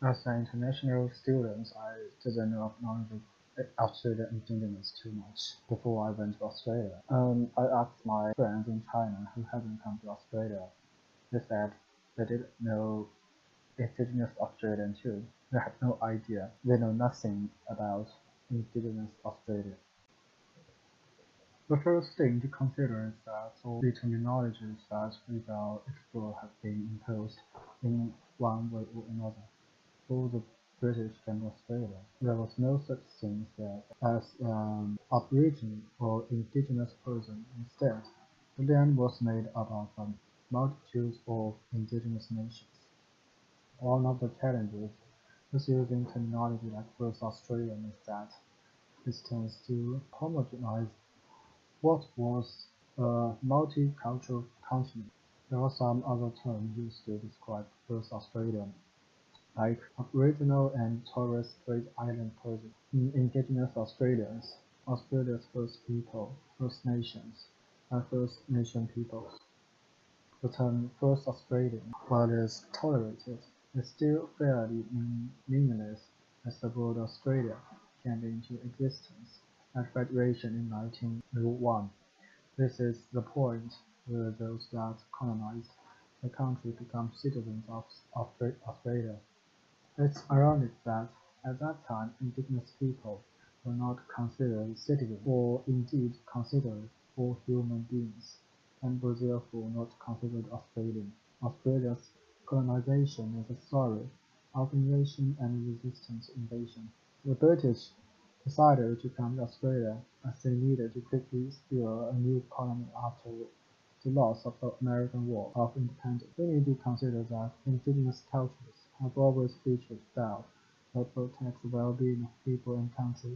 As an international student, I didn't know of knowledge of Australian indigenous too much before I went to Australia. I asked my friends in China who hadn't come to Australia. They said they didn't know indigenous Australian too. They had no idea. They know nothing about indigenous Australia. The first thing to consider is that all the terminologies that we will explore have been imposed in one way or another. For the British and Australia, there was no such thing as Aboriginal or indigenous person. Instead, the land was made up of multitudes of indigenous nations. One of the challenges with using terminology like First Australian is that this tends to homogenize what was a multicultural continent. There are some other terms used to describe First Australia, like Aboriginal and Torres Strait Island persons, Indigenous Australians, Australia's First People, First Nations, and First Nation peoples. The term First Australian, while it is tolerated, is still fairly meaningless as the word Australia came into existence at Federation in 1901. This is the point where those that colonized the country become citizens of Australia. It's ironic that at that time indigenous people were not considered citizens, or indeed considered all human beings, and were therefore not considered Australian. Australia's colonization is a story of invasion and resistance invasion. The British decided to come to Australia as they needed to quickly secure a new colony after the loss of the American War of Independence. We need to consider that indigenous cultures have always featured style that protects the well-being of people and country.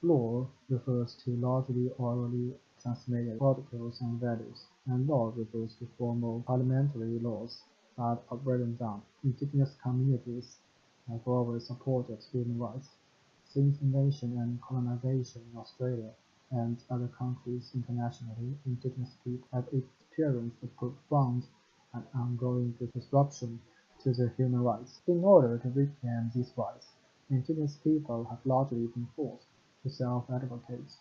Law refers to largely orally transmitted articles and values, and law refers to formal parliamentary laws that are written down. Indigenous communities have always supported human rights. Since invasion and colonization in Australia and other countries internationally, indigenous people have experienced a profound and ongoing disruption to their human rights. In order to reclaim these rights, indigenous people have largely been forced to self-advocate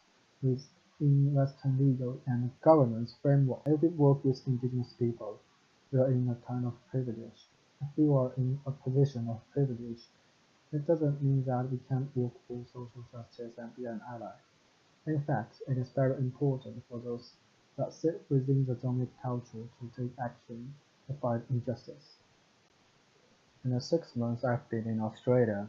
within Western legal and governance framework. If we work with indigenous people, we are in a kind of privilege. If we are in a position of privilege, it doesn't mean that we can't work for social justice and be an ally. In fact, it is very important for those that sit within the dominant culture to take action to fight injustice. In the 6 months I've been in Australia,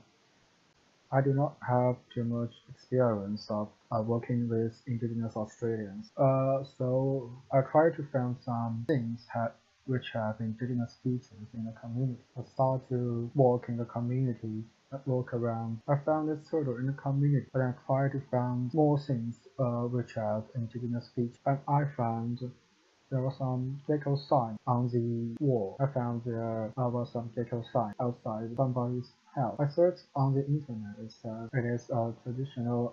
I do not have too much experience of working with indigenous Australians. So I try to find some things which have indigenous features in the community. I start to work in the community and work around. I found this turtle in the community, but I try to find more things which have indigenous features. And I found there was some gecko sign on the wall. I found there was some gecko sign outside somebody's house. I searched on the internet. It says it is a traditional